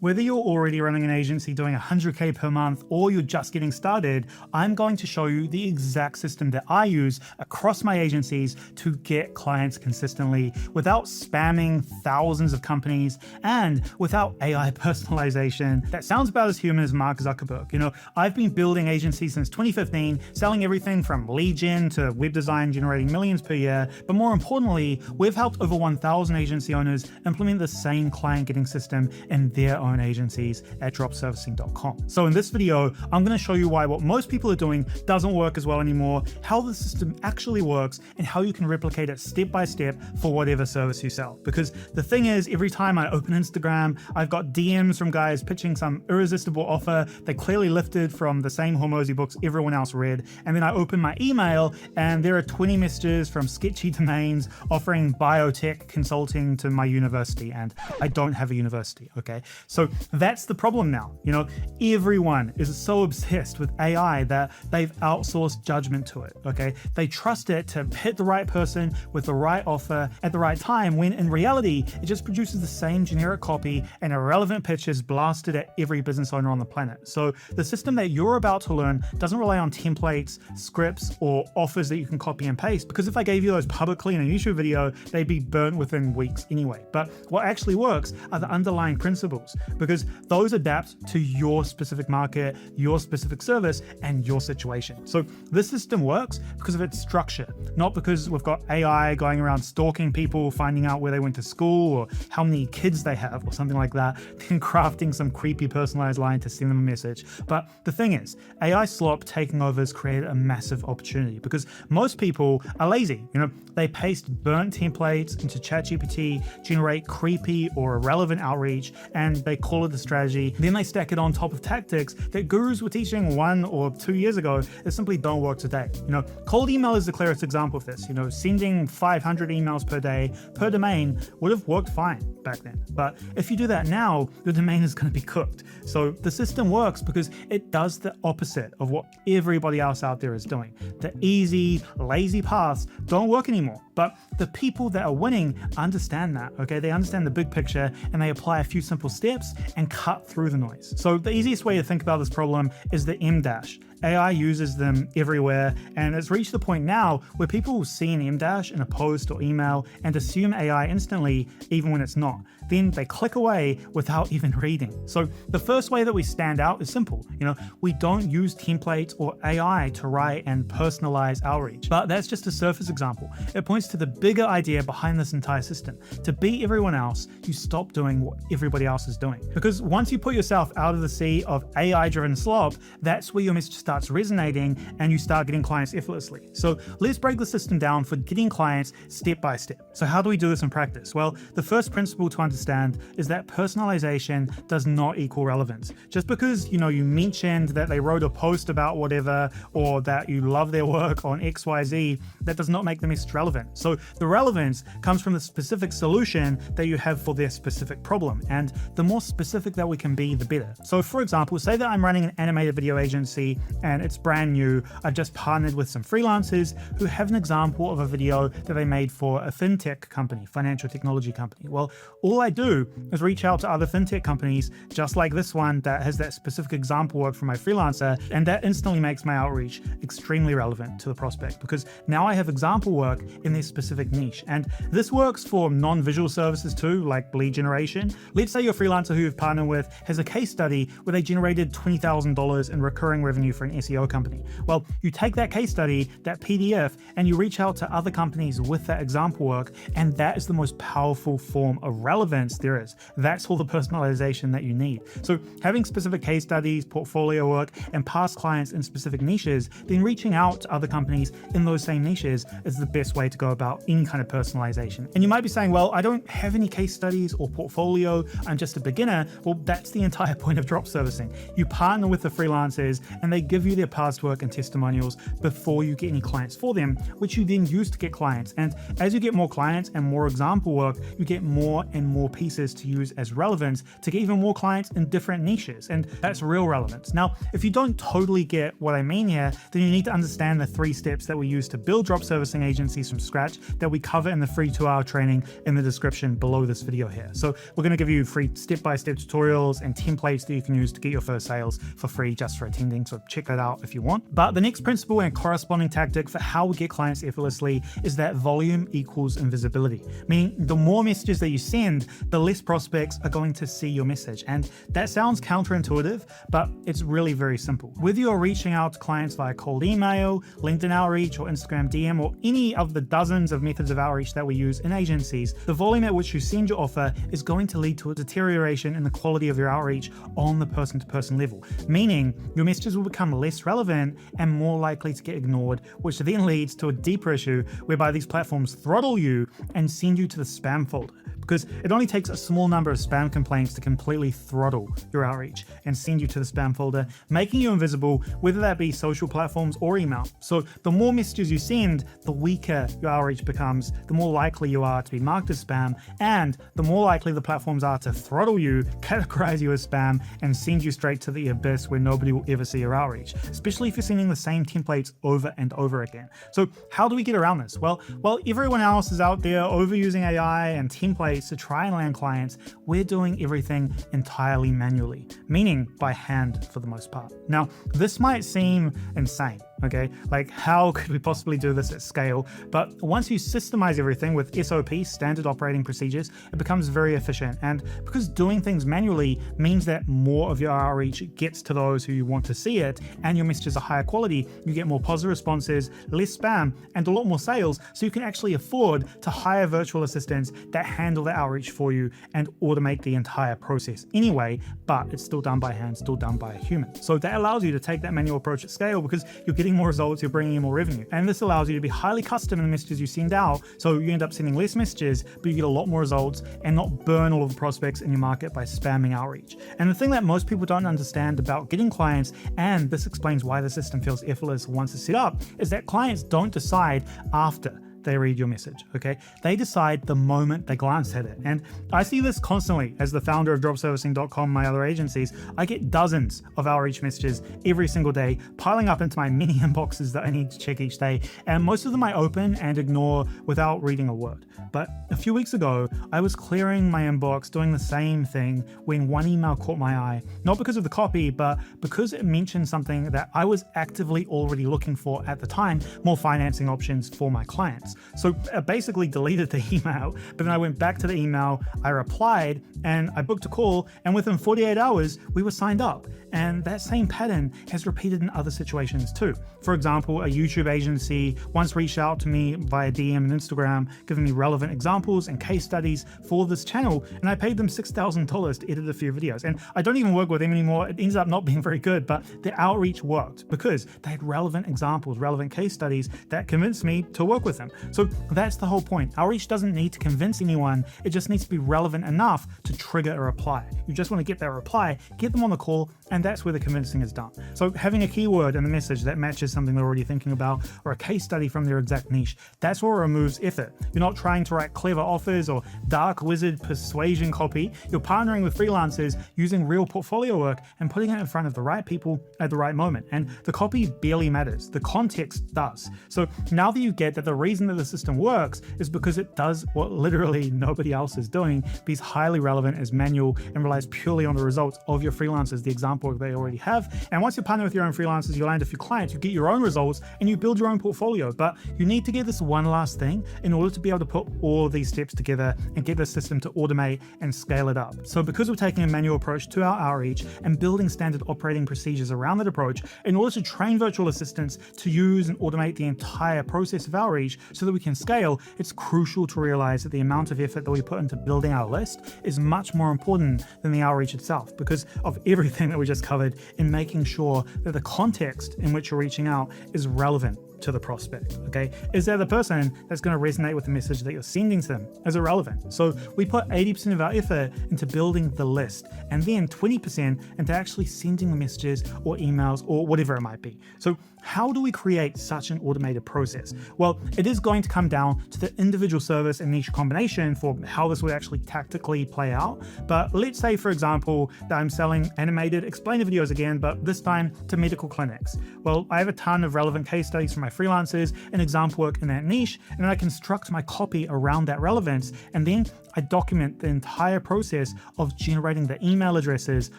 Whether you're already running an agency doing 100K per month or you're just getting started, I'm going to show you the exact system that I use across my agencies to get clients consistently without spamming thousands of companies and without AI personalization that sounds about as human as Mark Zuckerberg. You know, I've been building agencies since 2015, selling everything from lead gen to web design, generating millions per year. But more importantly, we've helped over 1,000 agency owners implement the same client getting system in their own agencies at dropservicing.com. So in this video, I'm going to show you why what most people are doing doesn't work as well anymore, how the system actually works, and how you can replicate it step by step for whatever service you sell. Because the thing is, every time I open Instagram, I've got DMs from guys pitching some irresistible offer they clearly lifted from the same Hormozy books everyone else read. And then I open my email and there are 20 messages from sketchy domains offering biotech consulting to my university. And I don't have a university, okay? So that's the problem now. You know, everyone is so obsessed with AI that they've outsourced judgment to it, okay? They trust it to hit the right person with the right offer at the right time, when in reality, it just produces the same generic copy and irrelevant pitches blasted at every business owner on the planet. So the system that you're about to learn doesn't rely on templates, scripts, or offers that you can copy and paste, because if I gave you those publicly in a YouTube video, they'd be burnt within weeks anyway. But what actually works are the underlying principles, because those adapt to your specific market, your specific service, and your situation. So this system works because of its structure, not because we've got AI going around stalking people, finding out where they went to school or how many kids they have or something like that, then crafting some creepy personalized line to send them a message. But the thing is, AI slop taking over has created a massive opportunity because most people are lazy. You know, they paste burnt templates into ChatGPT, generate creepy or irrelevant outreach, and they call it the strategy. Then they stack it on top of tactics that gurus were teaching 1 or 2 years ago that simply don't work today. You know, cold email is the clearest example of this. You know, sending 500 emails per day per domain would have worked fine back then. But if you do that now, your domain is going to be cooked. So the system works because it does the opposite of what everybody else out there is doing. The easy, lazy paths don't work anymore. But the people that are winning understand that, okay? They understand the big picture and they apply a few simple steps and cut through the noise. So the easiest way to think about this problem is the M-dash. AI uses them everywhere, and it's reached the point now where people will see an M-dash in a post or email and assume AI instantly, even when it's not. Then they click away without even reading. So the first way that we stand out is simple. You know, we don't use templates or AI to write and personalize outreach. But that's just a surface example. It points to the bigger idea behind this entire system. To beat everyone else, you stop doing what everybody else is doing. Because once you put yourself out of the sea of AI-driven slop, that's where your message starts resonating and you start getting clients effortlessly. So let's break the system down for getting clients step by step. So how do we do this in practice? Well, the first principle to understand is that personalization does not equal relevance. Just because, you know, you mentioned that they wrote a post about whatever or that you love their work on XYZ, that does not make the message relevant. So the relevance comes from the specific solution that you have for their specific problem. And the more specific that we can be, the better. So for example, say that I'm running an animated video agency and it's brand new. I've just partnered with some freelancers who have an example of a video that they made for a fintech company, financial technology company. Well, all I do is reach out to other fintech companies just like this one that has that specific example work from my freelancer, and that instantly makes my outreach extremely relevant to the prospect because now I have example work in their specific niche. And this works for non-visual services too, like lead generation. Let's say your freelancer who you've partnered with has a case study where they generated $20,000 in recurring revenue for an SEO company. Well, you take that case study, that PDF, and you reach out to other companies with that example work, and that is the most powerful form of relevance there is. That's all the personalization that you need. So having specific case studies, portfolio work, and past clients in specific niches, then reaching out to other companies in those same niches is the best way to go about any kind of personalization. And you might be saying, well, I don't have any case studies or portfolio, I'm just a beginner. Well, that's the entire point of drop servicing. You partner with the freelancers and they give give you their past work and testimonials before you get any clients for them, which you then use to get clients. And as you get more clients and more example work, you get more and more pieces to use as relevance to get even more clients in different niches. And that's real relevance. Now, if you don't totally get what I mean here, then you need to understand the 3 steps that we use to build drop servicing agencies from scratch that we cover in the free 2-hour training in the description below this video here. So we're going to give you free step-by-step tutorials and templates that you can use to get your first sales for free just for attending. So check that out if you want. But the next principle and corresponding tactic for how we get clients effortlessly is that volume equals invisibility, meaning the more messages that you send, the less prospects are going to see your message. And that sounds counterintuitive, but it's really very simple. Whether you're reaching out to clients via cold email, LinkedIn outreach, or Instagram DM, or any of the dozens of methods of outreach that we use in agencies, the volume at which you send your offer is going to lead to a deterioration in the quality of your outreach on the person-to-person level, meaning your messages will become less relevant and more likely to get ignored, which then leads to a deeper issue whereby these platforms throttle you and send you to the spam folder. Because it only takes a small number of spam complaints to completely throttle your outreach and send you to the spam folder, making you invisible, whether that be social platforms or email. So the more messages you send, the weaker your outreach becomes, the more likely you are to be marked as spam, and the more likely the platforms are to throttle you, categorize you as spam, and send you straight to the abyss where nobody will ever see your outreach, especially if you're sending the same templates over and over again. So how do we get around this? Well, while everyone else is out there overusing AI and templates to try and land clients, we're doing everything entirely manually, meaning by hand for the most part. Now, this might seem insane, okay? Like, how could we possibly do this at scale? But once you systemize everything with SOPs, standard operating procedures, it becomes very efficient. And because doing things manually means that more of your outreach gets to those who you want to see it, and your messages are higher quality, you get more positive responses, less spam, and a lot more sales, so you can actually afford to hire virtual assistants that handle the outreach for you and automate the entire process anyway, but it's still done by hand, still done by a human. So that allows you to take that manual approach at scale because you're getting more results, you're bringing in more revenue. And this allows you to be highly custom in the messages you send out, so you end up sending less messages, but you get a lot more results and not burn all of the prospects in your market by spamming outreach. And the thing that most people don't understand about getting clients, and this explains why the system feels effortless once it's set up, is that clients don't decide after they read your message, okay? They decide the moment they glance at it. And I see this constantly as the founder of dropservicing.com, my other agencies. I get dozens of outreach messages every single day piling up into my many inboxes that I need to check each day. And most of them I open and ignore without reading a word. But a few weeks ago, I was clearing my inbox doing the same thing when one email caught my eye, not because of the copy, but because it mentioned something that I was actively already looking for at the time, more financing options for my clients. So I basically deleted the email, but then I went back to the email, I replied, and I booked a call, and within 48 hours, we were signed up. And that same pattern has repeated in other situations too. For example, a YouTube agency once reached out to me via DM and Instagram, giving me relevant examples and case studies for this channel, and I paid them $6,000 to edit a few videos. And I don't even work with them anymore. It ends up not being very good, but their outreach worked because they had relevant examples, relevant case studies that convinced me to work with them. So that's the whole point. Outreach doesn't need to convince anyone. It just needs to be relevant enough to trigger a reply. You just want to get that reply, get them on the call, and that's where the convincing is done. So having a keyword in the message that matches something they're already thinking about, or a case study from their exact niche, that's what removes effort. You're not trying to write clever offers or dark wizard persuasion copy. You're partnering with freelancers using real portfolio work and putting it in front of the right people at the right moment. And the copy barely matters. The context does. So now that you get that the reason that the system works is because it does what literally nobody else is doing, be as highly relevant as manual and relies purely on the results of your freelancers, the example they already have. And once you partner with your own freelancers, you land a few clients, you get your own results, and you build your own portfolio. But you need to get this one last thing in order to be able to put all of these steps together and get the system to automate and scale it up. So because we're taking a manual approach to our outreach and building standard operating procedures around that approach in order to train virtual assistants to use and automate the entire process of outreach so that we can scale, it's crucial to realize that the amount of effort that we put into building our list is much more important than the outreach itself because of everything that we just covered in making sure that the context in which you're reaching out is relevant. to the prospect, okay? Is there the person that's going to resonate with the message that you're sending to them? Is it relevant? So we put 80% of our effort into building the list, and then 20% into actually sending the messages or emails or whatever it might be. So how do we create such an automated process? Well, it is going to come down to the individual service and niche combination for how this would actually tactically play out. But let's say, for example, that I'm selling animated explainer videos again, but this time to medical clinics. Well, I have a ton of relevant case studies from my freelancers and example work in that niche, and then I construct my copy around that relevance, and then I document the entire process of generating the email addresses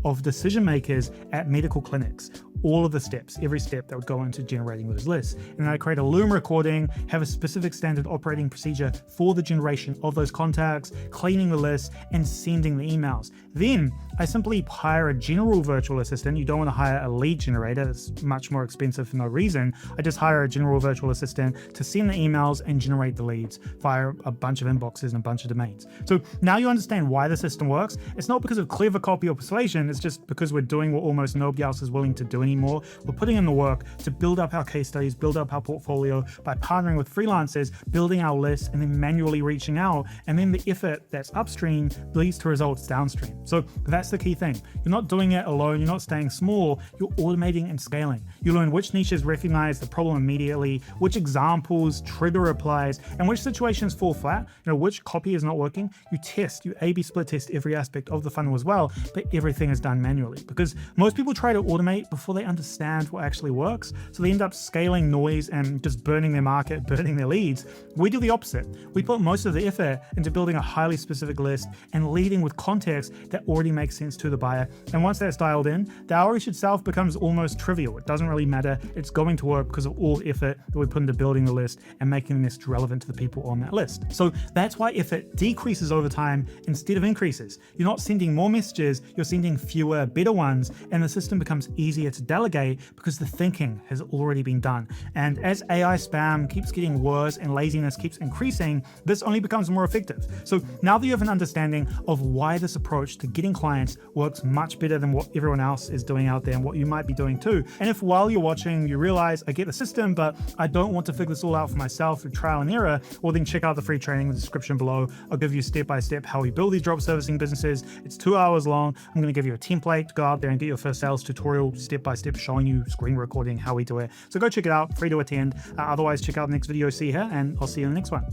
of decision makers at medical clinics. All of the steps, every step that would go into generating those lists. And then I create a Loom recording, have a specific standard operating procedure for the generation of those contacts, cleaning the list, and sending the emails. Then I simply hire a general virtual assistant. You don't want to hire a lead generator. It's much more expensive for no reason. I just hire a general virtual assistant to send the emails and generate the leads via a bunch of inboxes and a bunch of domains. So now you understand why the system works. It's not because of clever copy or persuasion. It's just because we're doing what almost nobody else is willing to do anymore. We're putting in the work to build up our case studies, build up our portfolio by partnering with freelancers, building our lists, and then manually reaching out. And then the effort that's upstream leads to results downstream. So that's the key thing. You're not doing it alone. You're not staying small. You're automating and scaling. You learn which niches recognize the problem immediately, which examples trigger replies, and which situations fall flat. Which copy is not working. You test, you A/B split test every aspect of the funnel as well, but everything is done manually because most people try to automate before they understand what actually works. So they end up scaling noise and just burning their market, burning their leads. We do the opposite. We put most of the effort into building a highly specific list and leading with context that already makes sense to the buyer. And once that's dialed in, the outreach itself becomes almost trivial. It doesn't really matter. It's going to work because of all the effort that we put into building the list and making the message relevant to the people on that list. So that's why effort decreases over time instead of increases. You're not sending more messages, you're sending fewer, better ones, and the system becomes easier to delegate because the thinking has already been done. And as AI spam keeps getting worse and laziness keeps increasing, this only becomes more effective. So now that you have an understanding of why this approach to getting clients works much better than what everyone else is doing out there and what you might be doing too. And if while you're watching you realize I get the system, but I don't want to figure this all out for myself through trial and error, well then check out the free training in the description below. I'll give you step-by-step how we build these drop servicing businesses. It's 2 hours long. I'm going to give you a template to go out there and get your first sales tutorial step-by-step showing you screen recording how we do it. So go check it out, free to attend. Otherwise check out the next video you see here, and I'll see you in the next one.